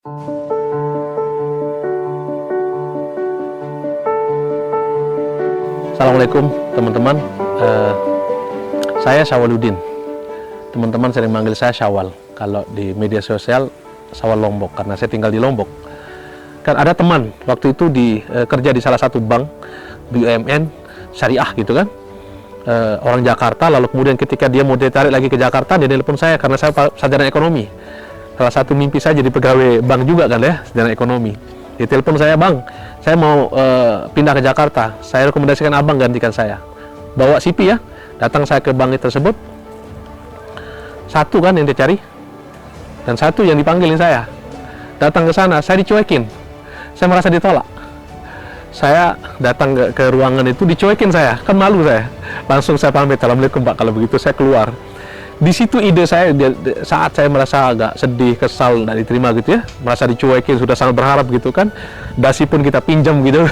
Assalamualaikum teman-teman, saya Syawaluddin. Teman-teman sering manggil saya Syawal. Kalau di media sosial Syawal Lombok, karena saya tinggal di Lombok. Kan ada teman waktu itu kerja di salah satu bank BUMN syariah gitu kan, orang Jakarta. Lalu kemudian ketika dia mau ditarik lagi ke Jakarta, dia telepon saya karena saya sarjana ekonomi. Salah satu mimpi saya jadi pegawai bank juga kan ya, sarjana ekonomi. Dia telepon saya, "Bang, saya mau pindah ke Jakarta. Saya rekomendasikan abang gantikan saya." Bawa CV ya, datang saya ke bank tersebut. Satu kan yang dicari, dan satu yang dipanggilin saya. Datang ke sana, saya dicuekin. Saya merasa ditolak. Saya datang ke ruangan itu, dicuekin saya, kan malu saya. Langsung saya pamit, "Assalamualaikum Pak," kalau begitu saya keluar. Di situ ide saya, saat saya merasa agak sedih, kesal, tidak diterima gitu ya, merasa dicuekin, sudah sangat berharap gitu kan, dasi pun kita pinjam gitu,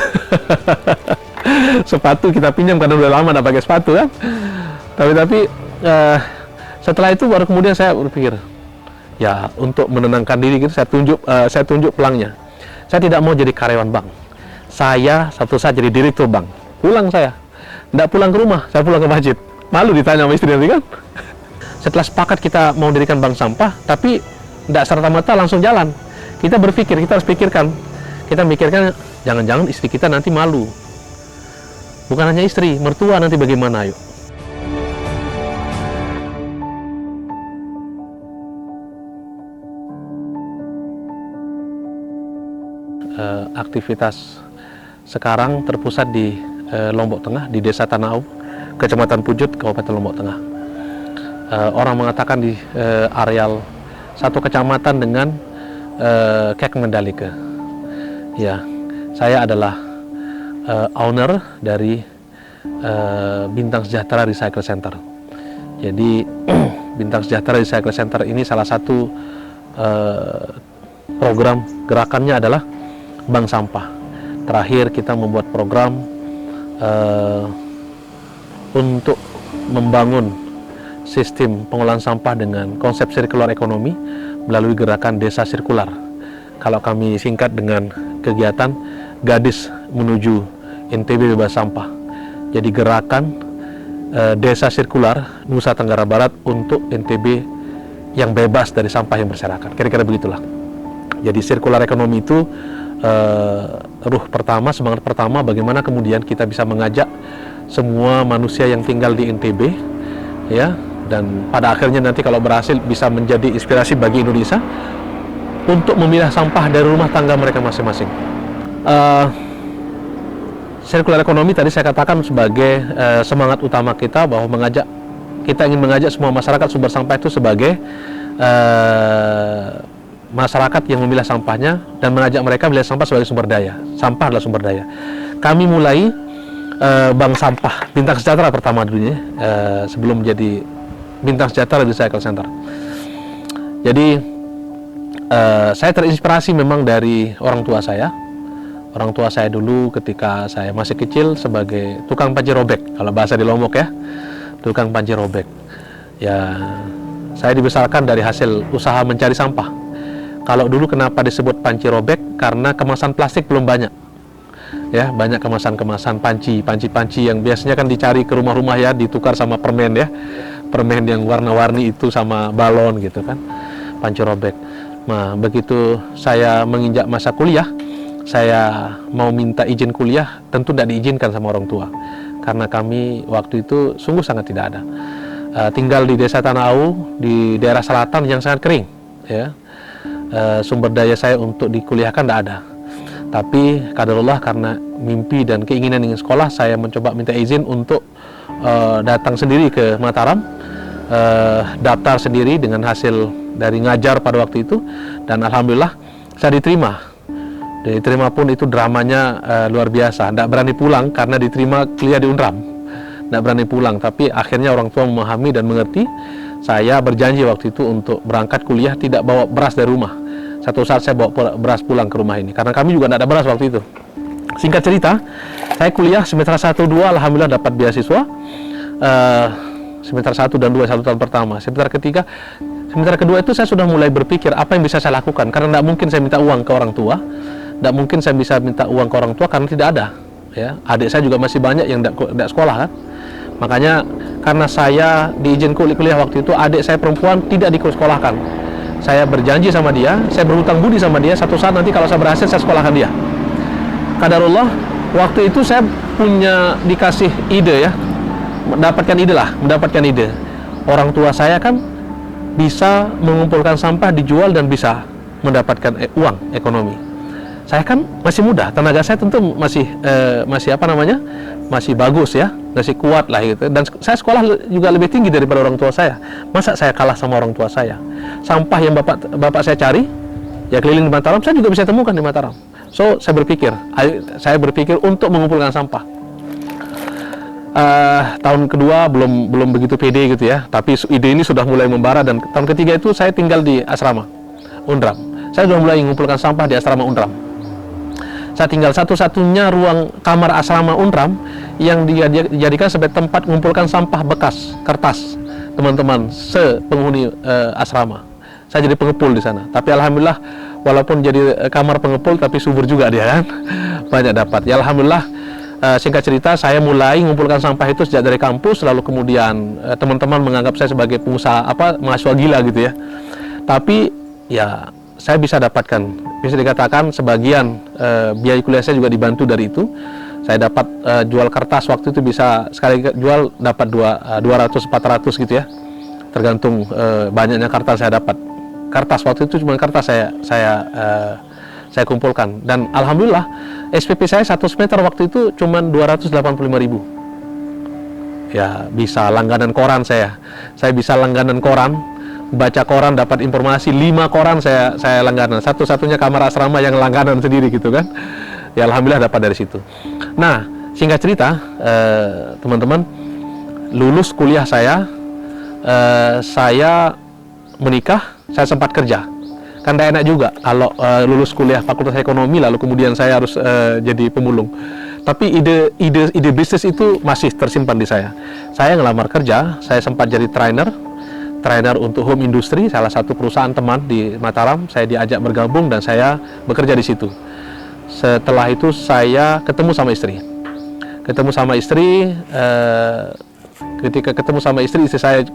sepatu kita pinjam karena udah lama tidak pakai sepatu kan. Tapi setelah itu baru kemudian saya berpikir, ya untuk menenangkan diri gitu, saya tunjuk pelangnya. Saya tidak mau jadi karyawan bank. Saya satu saat jadi direktur bank. Pulang saya, tidak pulang ke rumah, saya pulang ke masjid. Malu ditanya sama istri nanti kan. Setelah sepakat kita mau mendirikan bank sampah, tapi tidak serta-merta langsung jalan. Kita berpikir, kita harus pikirkan. Kita mikirkan, jangan-jangan istri kita nanti malu. Bukan hanya istri, mertua nanti bagaimana, yuk. Aktivitas sekarang terpusat di Lombok Tengah, di Desa Tanau, Kecamatan Pujut, Kabupaten Lombok Tengah. Orang mengatakan di areal satu kecamatan dengan Kek Mandalika. Ya, saya adalah owner dari Bintang Sejahtera Recycle Center. Jadi Bintang Sejahtera Recycle Center ini salah satu program gerakannya adalah bank sampah. Terakhir kita membuat program untuk membangun sistem pengolahan sampah dengan konsep sirkular ekonomi melalui gerakan desa sirkular. Kalau kami singkat dengan kegiatan Gadis Menuju NTB Bebas Sampah. Jadi gerakan desa sirkular Nusa Tenggara Barat untuk NTB yang bebas dari sampah yang berserakan. Kira-kira begitulah. Jadi sirkular ekonomi itu ruh pertama, semangat pertama, bagaimana kemudian kita bisa mengajak semua manusia yang tinggal di NTB, ya, dan pada akhirnya nanti kalau berhasil bisa menjadi inspirasi bagi Indonesia untuk memilah sampah dari rumah tangga mereka masing-masing. Sirkular ekonomi tadi saya katakan sebagai semangat utama kita, bahwa kita ingin mengajak semua masyarakat sumber sampah itu sebagai masyarakat yang memilah sampahnya, dan mengajak mereka melihat sampah sebagai sumber daya. Sampah adalah sumber daya. Kami mulai bank sampah Bintang Sejahtera pertama dulunya, sebelum menjadi Bintang Sejahtera Recycle Center. Jadi saya terinspirasi memang dari orang tua saya. Orang tua saya dulu ketika saya masih kecil sebagai tukang panci robek, kalau bahasa di Lombok ya, tukang panci robek. Ya, saya dibesarkan dari hasil usaha mencari sampah. Kalau dulu kenapa disebut panci robek? Karena kemasan plastik belum banyak. Ya, banyak kemasan-kemasan panci yang biasanya kan dicari ke rumah-rumah ya, ditukar sama permen ya. Permen yang warna-warni itu sama balon gitu kan. Panci robek. Nah, begitu saya menginjak masa kuliah, saya mau minta izin kuliah, tentu tidak diizinkan sama orang tua. Karena kami waktu itu sungguh sangat tidak ada. Tinggal di Desa Tanau, di daerah selatan yang sangat kering ya. Sumber daya saya untuk dikuliahkan tidak ada. Tapi qadarullah, karena mimpi dan keinginan ingin sekolah, saya mencoba minta izin untuk datang sendiri ke Mataram, daftar sendiri dengan hasil dari ngajar pada waktu itu, dan alhamdulillah saya diterima. Diterima pun itu dramanya luar biasa. Tidak berani pulang karena diterima kuliah di Unram. Tidak berani pulang, tapi akhirnya orang tua memahami dan mengerti. Saya berjanji waktu itu untuk berangkat kuliah tidak bawa beras dari rumah. Satu saat saya bawa beras pulang ke rumah ini, karena kami juga tidak ada beras waktu itu. Singkat cerita, saya kuliah semester 1-2, alhamdulillah dapat beasiswa. Semester 1 dan 2, 1 tahun pertama. Semester ketiga, Sementara kedua itu saya sudah mulai berpikir apa yang bisa saya lakukan, karena tidak mungkin saya minta uang ke orang tua, tidak mungkin saya bisa minta uang ke orang tua karena tidak ada. Ya, adik saya juga masih banyak yang tidak sekolah kan. Makanya karena saya diizin kuliah waktu itu, adik saya perempuan tidak disekolahkan. Saya berjanji sama dia, saya berhutang budi sama dia, satu saat nanti kalau saya berhasil saya sekolahkan dia. Qadarullah, waktu itu saya punya dikasih ide ya, mendapatkan ide. Orang tua saya kan bisa mengumpulkan sampah, dijual dan bisa mendapatkan uang ekonomi. Saya kan masih muda, tenaga saya tentu masih masih bagus ya, masih kuat lah gitu. Dan saya sekolah juga lebih tinggi daripada orang tua saya. Masa saya kalah sama orang tua saya? Sampah yang bapak saya cari, ya keliling di Mataram, saya juga bisa temukan di Mataram. So saya berpikir untuk mengumpulkan sampah. Tahun kedua belum begitu pede gitu ya, tapi ide ini sudah mulai membara, dan tahun ketiga itu saya tinggal di asrama Undram. Saya sudah mulai mengumpulkan sampah di asrama Undram. Saya tinggal satu-satunya ruang kamar asrama Undram yang dijadikan sebagai tempat mengumpulkan sampah bekas kertas teman-teman sepenghuni asrama. Saya jadi pengepul di sana. Tapi alhamdulillah, walaupun jadi kamar pengepul tapi subur juga dia kan, banyak dapat. Ya alhamdulillah. Singkat cerita, saya mulai mengumpulkan sampah itu sejak dari kampus, lalu kemudian teman-teman menganggap saya sebagai pengusaha mahasiswa gila gitu ya. Tapi ya saya bisa dikatakan sebagian biaya kuliah saya juga dibantu dari itu. Saya dapat jual kertas waktu itu, bisa sekali jual dapat 200-400 gitu ya, tergantung banyaknya kertas saya dapat. Kertas waktu itu cuma kertas saya kumpulkan, dan alhamdulillah SPP saya 1 semester waktu itu cuma 285.000. Ya bisa langganan koran saya bisa langganan koran, baca koran, dapat informasi 5 koran saya langganan, satu-satunya kamar asrama yang langganan sendiri gitu kan. Ya alhamdulillah dapat dari situ. Nah singkat cerita teman-teman, lulus kuliah saya menikah, saya sempat kerja. Kan tidak enak juga kalau lulus kuliah Fakultas Ekonomi lalu kemudian saya harus jadi pemulung. Tapi ide bisnis itu masih tersimpan di saya. Saya ngelamar kerja, saya sempat jadi trainer untuk home industry, salah satu perusahaan teman di Mataram. Saya diajak bergabung dan saya bekerja di situ. Setelah itu saya ketemu sama istri. Ketika ketemu sama istri saya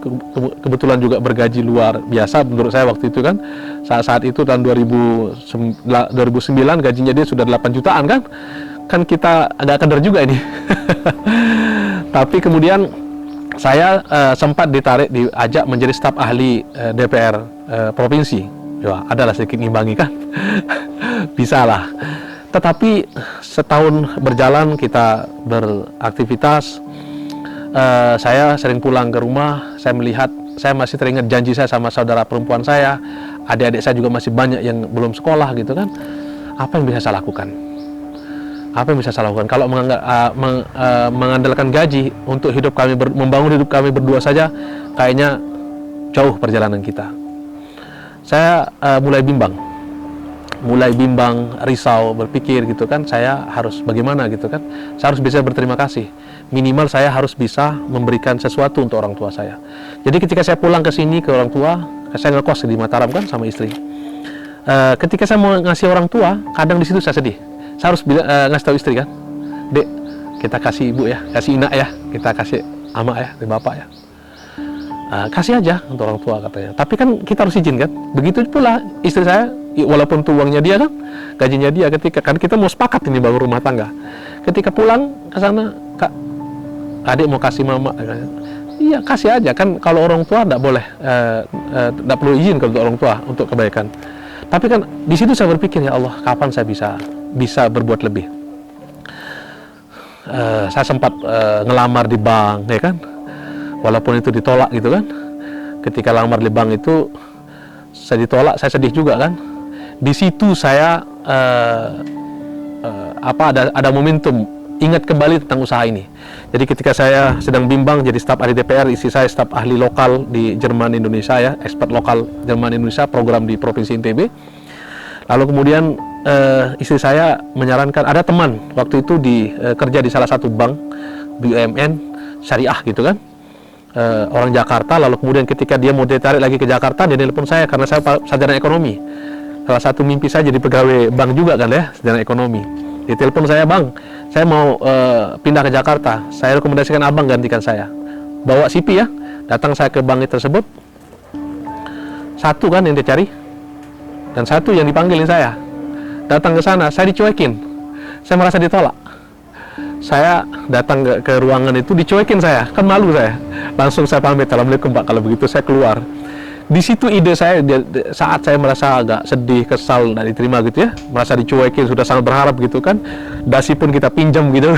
kebetulan juga bergaji luar biasa menurut saya waktu itu kan. Saat itu tahun 2009 gajinya dia sudah 8 jutaan kan kita agak keder juga ini. Tapi kemudian saya sempat diajak menjadi staf ahli DPR provinsi. Ya, adalah sedikit ngimbangi kan. Bisa lah. Tetapi setahun berjalan kita beraktivitas, saya sering pulang ke rumah, saya masih teringat janji saya sama saudara perempuan saya, adik-adik saya juga masih banyak yang belum sekolah gitu kan. Apa yang bisa saya lakukan? Kalau mengandalkan gaji untuk membangun hidup kami berdua saja, kayaknya jauh perjalanan kita. Saya mulai bimbang, risau, berpikir gitu kan, saya harus bagaimana gitu kan. Saya harus bisa berterima kasih. Minimal saya harus bisa memberikan sesuatu untuk orang tua saya. Jadi ketika saya pulang ke sini ke orang tua, saya ngekos di Mataram kan sama istri. Ketika saya mau ngasih orang tua, kadang di situ saya sedih. Saya harus ngasih tahu istri kan, Dek, kita kasih ibu ya, kasih inak ya, kita kasih ama ya, bapak ya. Kasih aja untuk orang tua katanya. Tapi kan kita harus izin kan. Begitu pula istri saya, walaupun itu uangnya dia kan, gajinya dia, ketika kan kita mau sepakat ini bangun rumah tangga. Ketika pulang ke sana, Kak, adik mau kasih mama. Iya kasih aja kan, kalau orang tua tidak boleh, tidak perlu izin kalau orang tua untuk kebaikan. Tapi kan di situ saya berpikir, ya Allah, kapan saya bisa berbuat lebih. Saya sempat ngelamar di bank ya kan, walaupun itu ditolak gitu kan. Ketika lamar di bank itu saya ditolak, saya sedih juga kan. Di situ saya ada momentum ingat kembali tentang usaha ini. Jadi ketika saya sedang bimbang jadi staf ahli DPR, istri saya staf ahli lokal di Jerman Indonesia ya, expert lokal Jerman Indonesia, program di Provinsi NTB. Lalu kemudian istri saya menyarankan, ada teman waktu itu kerja di salah satu bank BUMN syariah gitu kan. orang Jakarta, lalu kemudian ketika dia mau ditarik lagi ke Jakarta, dia telepon saya karena saya sarjana ekonomi. Salah satu mimpi saya jadi pegawai bank juga kan ya, sarjana ekonomi. Dia telepon saya, "Bang, saya mau pindah ke Jakarta. Saya rekomendasikan abang gantikan saya." Bawa CV ya, datang saya ke bank tersebut. Satu kan yang dia cari, dan satu yang dipanggilin saya. Datang ke sana, saya dicuekin. Saya merasa ditolak. Saya datang ke ruangan itu, dicuekin saya, kan malu saya. Langsung saya pamit, "Assalamualaikum Pak," kalau begitu saya keluar. Di situ ide saya, saat saya merasa agak sedih, kesal, tidak diterima gitu ya, merasa dicuekin, sudah sangat berharap gitu kan, dasi pun kita pinjam gitu.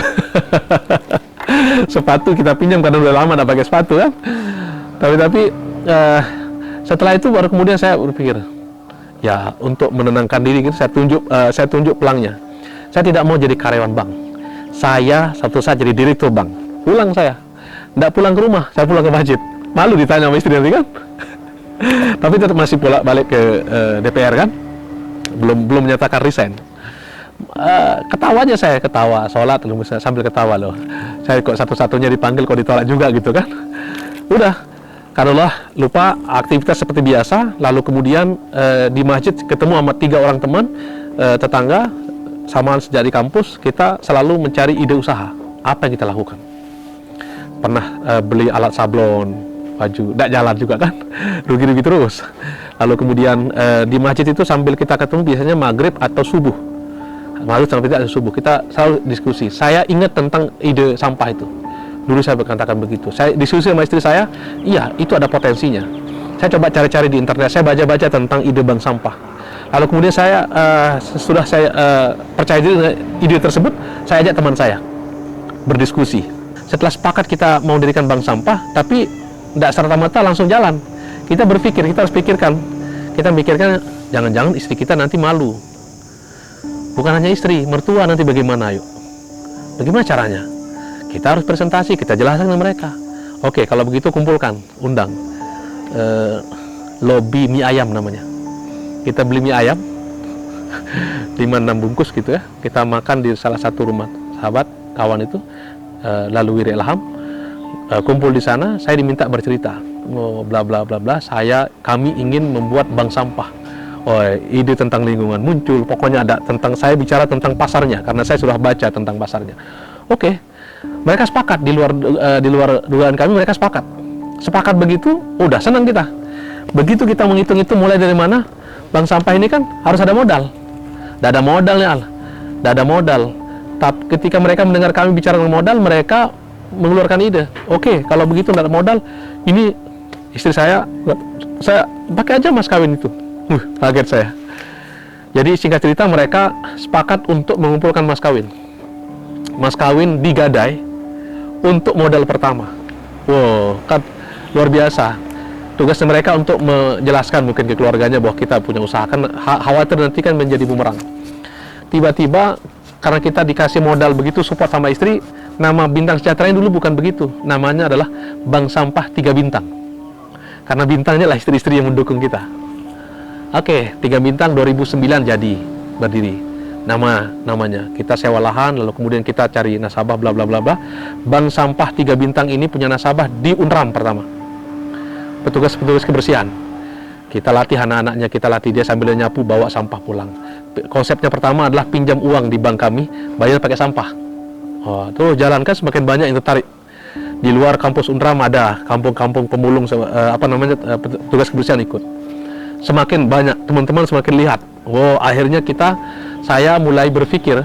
Sepatu kita pinjam karena udah lama tidak pakai sepatu kan. Tapi setelah itu baru kemudian saya berpikir, ya untuk menenangkan diri gitu, saya tunjuk pelangnya. Saya tidak mau jadi karyawan bank. Saya satu saat jadi direktur bank. Pulang saya, tidak pulang ke rumah, saya pulang ke masjid. Malu ditanya sama istri nanti kan. Tapi tetap masih balik ke DPR kan, belum menyatakan resign. Ketawanya saya ketawa, sholat sambil ketawa loh. Saya kok satu-satunya dipanggil kok ditolak juga gitu kan. Udah, karena lupa aktivitas seperti biasa. Lalu kemudian di masjid ketemu sama 3 orang teman tetangga, samaan sejak di kampus. Kita selalu mencari ide usaha. Apa yang kita lakukan? Pernah beli alat sablon, baju, tidak jalan juga kan, rugi-rugi terus. Lalu kemudian di masjid itu sambil kita ketemu biasanya maghrib atau subuh. Maghrib sampai tidak subuh, kita selalu diskusi. Saya ingat tentang ide sampah itu. Dulu saya berkatakan begitu. Saya diskusi sama istri saya, iya itu ada potensinya. Saya coba cari-cari di internet, saya baca-baca tentang ide bank sampah. Lalu kemudian saya setelah saya percaya diri dengan ide tersebut, saya ajak teman saya berdiskusi. Setelah sepakat kita mau mendirikan bank sampah, tapi tidak serta-merta langsung jalan. Kita berpikir, kita harus pikirkan. Kita mikirkan, jangan-jangan istri kita nanti malu. Bukan hanya istri, mertua nanti bagaimana, yuk. Bagaimana caranya? Kita harus presentasi, kita jelaskan ke mereka. Oke, kalau begitu kumpulkan, undang. Lobby mie ayam namanya. Kita beli mie ayam, 5-6 bungkus gitu ya. Kita makan di salah satu rumah sahabat, kawan itu, lalu Wiri Ilham. Kumpul di sana, saya diminta bercerita, bla bla bla bla. Kami ingin membuat bank sampah. Oh, ide tentang lingkungan muncul. Pokoknya ada tentang, saya bicara tentang pasarnya karena saya sudah baca tentang pasarnya. Oke, mereka sepakat, di luar dugaan kami mereka sepakat begitu. Udah senang kita. Begitu kita menghitung itu mulai dari mana, bank sampah ini kan harus ada modal. Tidak ada modalnya, tidak ada modal. Tapi ketika mereka mendengar kami bicara tentang modal, mereka mengeluarkan ide. Oke, kalau begitu tidak ada modal, ini istri saya pakai aja mas kawin itu. Kaget saya. Jadi singkat cerita mereka sepakat untuk mengumpulkan mas kawin. Mas kawin digadai untuk modal pertama. Wow, kan luar biasa. Tugas mereka untuk menjelaskan mungkin ke keluarganya bahwa kita punya usaha, kan khawatir nanti kan menjadi bumerang. Tiba-tiba karena kita dikasih modal begitu, support sama istri, nama Bintang Sejahtera ini dulu bukan begitu. Namanya adalah Bank Sampah 3 Bintang. Karena bintangnya lah istri-istri yang mendukung kita. Oke, 3 Bintang 2009 jadi berdiri. Namanya. Kita sewa lahan, lalu kemudian kita cari nasabah, bla bla bla bla. Bank Sampah 3 Bintang ini punya nasabah di Unram pertama. Petugas kebersihan. Kita latih anak-anaknya, kita latih dia sambil nyapu bawa sampah pulang. Konsepnya pertama adalah pinjam uang di bank kami, bayar pakai sampah. Oh, terus jalankan semakin banyak yang tertarik. Di luar kampus Unram ada kampung-kampung pemulung, petugas kebersihan ikut. Semakin banyak teman-teman semakin lihat. Oh, akhirnya saya mulai berpikir.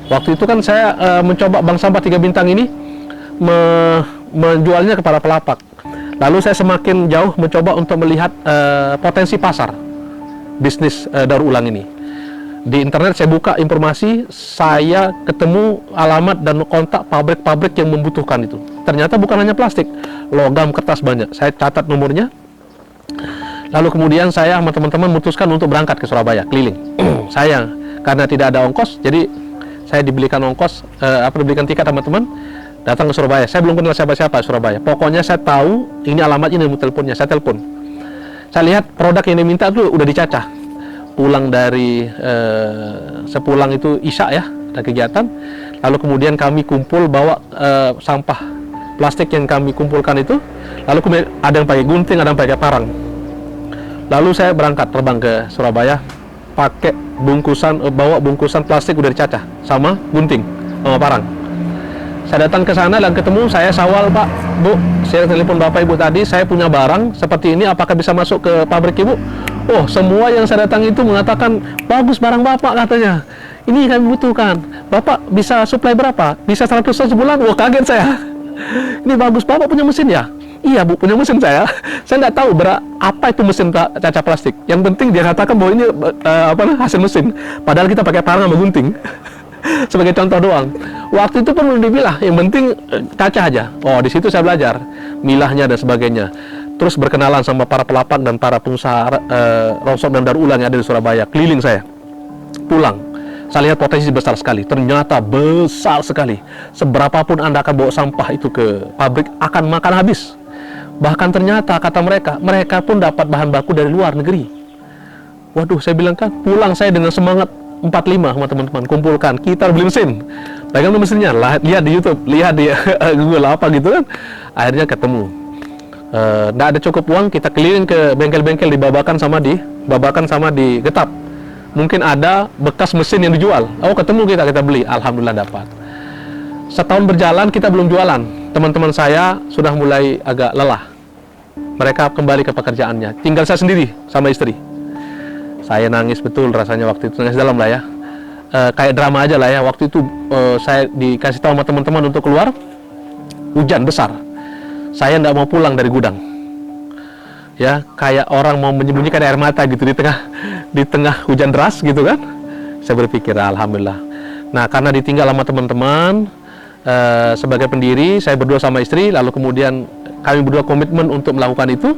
Waktu itu kan saya mencoba Bank Sampah 3 Bintang ini menjualnya kepada pelapak. Lalu saya semakin jauh mencoba untuk melihat potensi pasar bisnis daur ulang ini. Di internet saya buka informasi, saya ketemu alamat dan kontak pabrik-pabrik yang membutuhkan itu. Ternyata bukan hanya plastik, logam, kertas banyak. Saya catat nomornya. Lalu kemudian saya sama teman-teman memutuskan untuk berangkat ke Surabaya, keliling. Saya karena tidak ada ongkos, jadi saya dibelikan dibelikan tiket sama teman, datang ke Surabaya. Saya belum kenal siapa-siapa Surabaya. Pokoknya saya tahu ini alamat ini, teleponnya. Saya telepon. Saya lihat produk yang diminta itu udah dicacah. Pulang dari sepulang itu Isya ya, ada kegiatan. Lalu kemudian kami kumpul bawa sampah plastik yang kami kumpulkan itu, lalu kemudian ada yang pakai gunting, ada yang pakai parang. Lalu saya berangkat terbang ke Surabaya, pakai bawa bungkusan plastik udah dicacah sama gunting, sama parang. Saya datang ke sana dan ketemu, saya sawal, Pak, Bu, saya telepon Bapak Ibu tadi, saya punya barang seperti ini, apakah bisa masuk ke pabrik Ibu? Oh, semua yang saya datang itu mengatakan, bagus barang Bapak katanya. Ini kami butuhkan. Bapak bisa supply berapa? Bisa 100 ton sebulan? Wah, kaget saya. Ini bagus, Bapak punya mesin ya? Iya, Bu, punya mesin saya. Saya nggak tahu apa itu mesin cacah plastik. Yang penting dia katakan bahwa ini hasil mesin. Padahal kita pakai parang sama gunting. Sebagai contoh doang. Waktu itu pun dibilang yang penting kaca aja. Oh, di situ saya belajar milahnya dan sebagainya. Terus berkenalan sama para pelapak dan para pengusaha rongsok dan daur ulang yang ada di Surabaya. Keliling saya. Pulang. Saya lihat potensi besar sekali. Ternyata besar sekali. Seberapapun Anda akan bawa sampah itu ke pabrik akan makan habis. Bahkan ternyata kata mereka pun dapat bahan baku dari luar negeri. Waduh, saya bilang kan, pulang saya dengan semangat 45 sama teman-teman, kumpulkan, kita beli mesin. Pegang mesinnya, lihat di YouTube, lihat di Google apa gitu kan. Akhirnya ketemu. Nggak ada cukup uang, kita keliling ke bengkel-bengkel dibabakan sama di Getap. Mungkin ada bekas mesin yang dijual. Oh, ketemu kita beli, alhamdulillah dapat. Setahun berjalan kita belum jualan. Teman-teman saya sudah mulai agak lelah. Mereka kembali ke pekerjaannya. Tinggal saya sendiri sama istri. Saya nangis betul rasanya waktu itu, nangis dalam lah ya. Kayak drama aja lah ya. Waktu itu saya dikasih tahu sama teman-teman untuk keluar, hujan besar. Saya nggak mau pulang dari gudang. Ya, kayak orang mau menyembunyikan air mata gitu di tengah hujan deras gitu kan. Saya berpikir alhamdulillah. Nah, karena ditinggal sama teman-teman sebagai pendiri, saya berdua sama istri, lalu kemudian kami berdua komitmen untuk melakukan itu.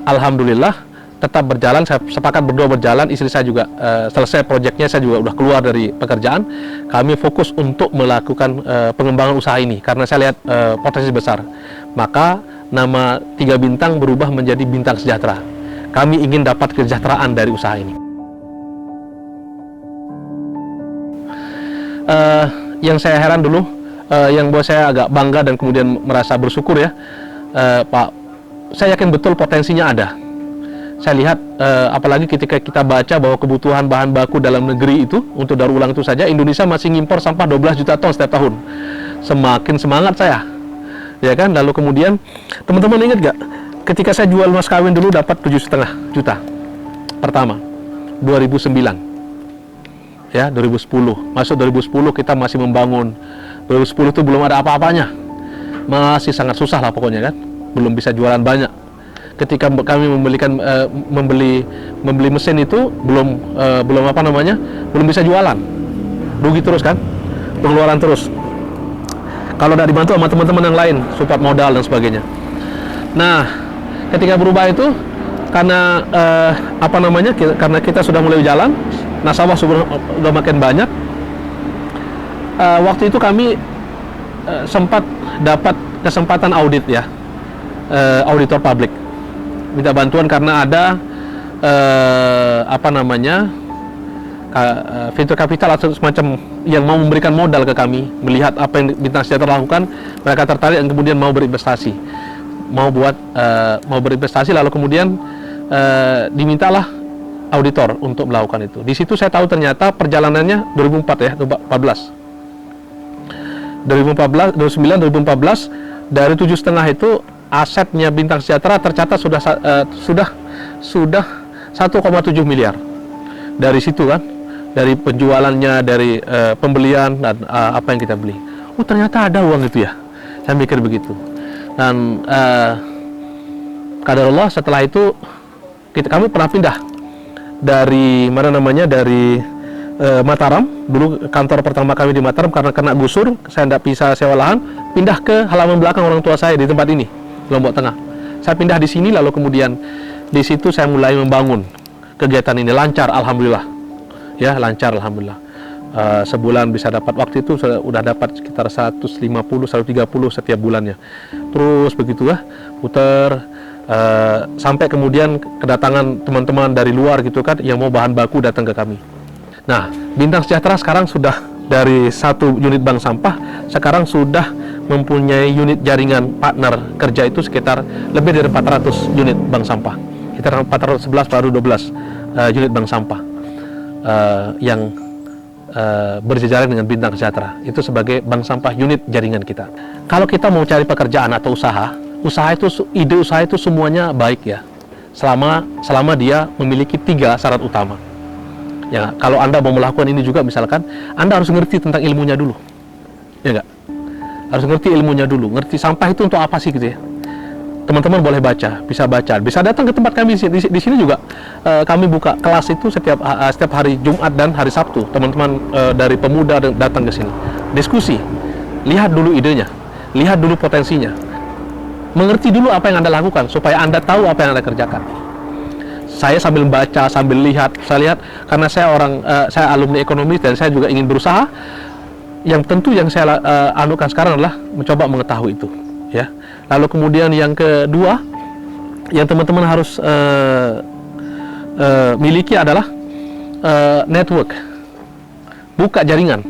Alhamdulillah tetap berjalan, saya sepakat berdua berjalan, istri saya juga selesai proyeknya, saya juga udah keluar dari pekerjaan. Kami fokus untuk melakukan pengembangan usaha ini karena saya lihat potensi besar. Maka nama 3 bintang berubah menjadi Bintang Sejahtera. Kami ingin dapat kesejahteraan dari usaha ini. Yang saya heran dulu, yang buat saya agak bangga dan kemudian merasa bersyukur ya, Pak, saya yakin betul potensinya ada. Saya lihat, apalagi ketika kita baca bahwa kebutuhan bahan baku dalam negeri itu, untuk daur ulang itu saja, Indonesia masih ngimpor sampah 12 juta ton setiap tahun. Semakin semangat saya, ya kan? Lalu kemudian, teman-teman ingat gak, ketika saya jual mas kawin dulu dapat 7,5 juta pertama, 2009. Ya, 2010. Masuk 2010 kita masih membangun. 2010 itu belum ada apa-apanya. Masih sangat susah lah pokoknya kan. Belum bisa jualan banyak. Ketika kami membeli mesin itu belum belum bisa jualan, rugi terus kan, pengeluaran terus. Kalau tidak dibantu sama teman-teman yang lain, support modal dan sebagainya. Nah, ketika berubah itu karena karena kita sudah mulai jalan, nasabah sudah makin banyak. Waktu itu kami sempat dapat kesempatan audit ya, auditor publik. Minta bantuan karena ada venture capital atau semacam yang mau memberikan modal ke kami, melihat apa yang Bintang Sejahtera lakukan, mereka tertarik dan kemudian mau berinvestasi, mau berinvestasi, lalu kemudian dimintalah auditor untuk melakukan itu. Di situ saya tahu ternyata perjalanannya 2004 ya, 2009, 2014 dari 7,5 itu asetnya Bintang Sejahtera tercatat sudah 1,7 miliar. Dari situ kan, dari penjualannya, dari pembelian dan apa yang kita beli. Oh, ternyata ada uang itu ya. Saya mikir begitu. Dan qadarullah setelah itu kami pernah pindah dari Mataram. Dulu kantor pertama kami di Mataram, karena kena gusur, saya tidak bisa sewa lahan, pindah ke halaman belakang orang tua saya di tempat ini, Lombok Tengah. Saya pindah di sini, lalu kemudian di situ saya mulai membangun kegiatan ini. Lancar alhamdulillah. Ya, lancar alhamdulillah. Sebulan bisa dapat, waktu itu sudah dapat sekitar 150-130 setiap bulannya. Terus begitu ya, putar sampai kemudian kedatangan teman-teman dari luar gitu kan, yang mau bahan baku datang ke kami. Nah, Bintang Sejahtera sekarang sudah dari 1 unit bank sampah, sekarang sudah mempunyai unit jaringan partner kerja itu sekitar lebih dari 400 unit bank sampah. Sekitar 411 baru 12 unit bank sampah yang berjejaring dengan Bintang Sejahtera. Itu sebagai bank sampah unit jaringan kita. Kalau kita mau cari pekerjaan atau usaha itu, ide usaha itu semuanya baik ya, selama dia memiliki 3 syarat utama. Ya, kalau Anda mau melakukan ini juga, misalkan Anda harus ngerti tentang ilmunya dulu, ya enggak? Harus ngerti ilmunya dulu, ngerti sampah itu untuk apa sih gitu ya. Teman-teman boleh bisa datang ke tempat kami di sini juga. Kami buka kelas itu setiap hari Jumat dan hari Sabtu. Teman-teman dari pemuda datang ke sini, diskusi, lihat dulu idenya, lihat dulu potensinya, mengerti dulu apa yang Anda lakukan supaya Anda tahu apa yang Anda kerjakan. Saya sambil baca, sambil lihat, saya lihat karena saya alumni ekonomi dan saya juga ingin berusaha. Yang tentu yang saya anukan sekarang adalah mencoba mengetahui itu, ya. Lalu kemudian yang kedua, yang teman-teman harus miliki adalah network, buka jaringan.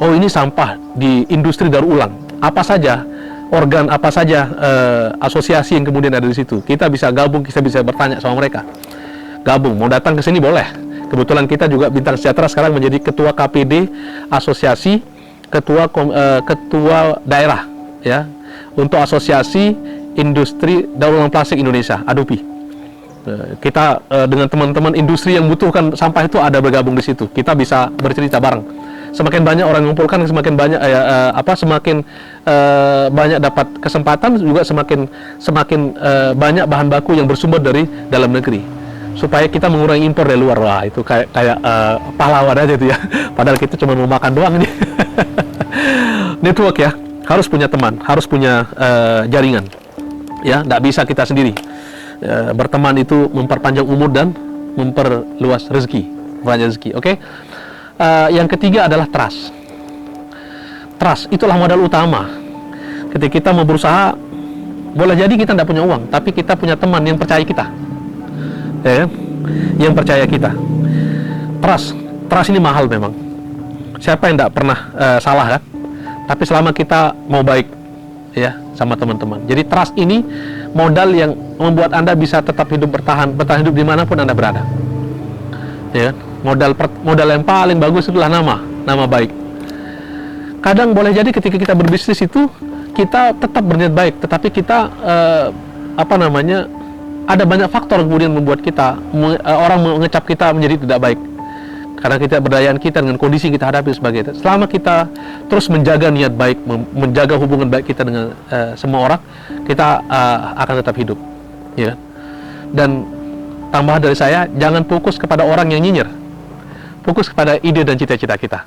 Oh, ini sampah di industri daur ulang, apa saja organ, apa saja asosiasi yang kemudian ada di situ. Kita bisa gabung, kita bisa bertanya sama mereka. Gabung, mau datang ke sini boleh. Kebetulan kita juga Bintang Sejahtera sekarang menjadi ketua KPD asosiasi, ketua daerah ya, untuk Asosiasi Industri Daur Ulang Plastik Indonesia, ADUPI. Kita dengan teman-teman industri yang butuhkan sampah itu ada bergabung di situ. Kita bisa bercerita bareng. Semakin banyak orang mengumpulkan, semakin banyak banyak dapat kesempatan, juga semakin banyak bahan baku yang bersumber dari dalam negeri, supaya kita mengurangi impor dari luar. Wah, itu kayak pahlawan aja itu ya. Padahal kita cuma mau makan doang nih. Network ya, harus punya teman, harus punya jaringan. Ya, nggak bisa kita sendiri. Berteman itu memperpanjang umur dan memperluas rezeki. Oke? Yang ketiga adalah trust. Trust itulah modal utama. Ketika kita mau berusaha, boleh jadi kita tidak punya uang, tapi kita punya teman yang percaya kita, ya kan? Yang percaya kita. Trust ini mahal memang. Siapa yang tidak pernah salah kan? Tapi selama kita mau baik, ya, sama teman-teman. Jadi trust ini modal yang membuat Anda bisa tetap hidup, bertahan hidup dimanapun Anda berada. Ya kan? Modal yang paling bagus itulah nama baik. Kadang boleh jadi ketika kita berbisnis itu kita tetap berniat baik, tetapi kita ada banyak faktor kemudian membuat kita orang mengecap kita menjadi tidak baik karena kita berdayaan kita dengan kondisi yang kita hadapi sebagai. Selama kita terus menjaga niat baik, menjaga hubungan baik kita dengan semua orang, kita akan tetap hidup, ya. Dan tambahan dari saya, jangan fokus kepada orang yang nyinyir. Fokus kepada ide dan cita-cita kita.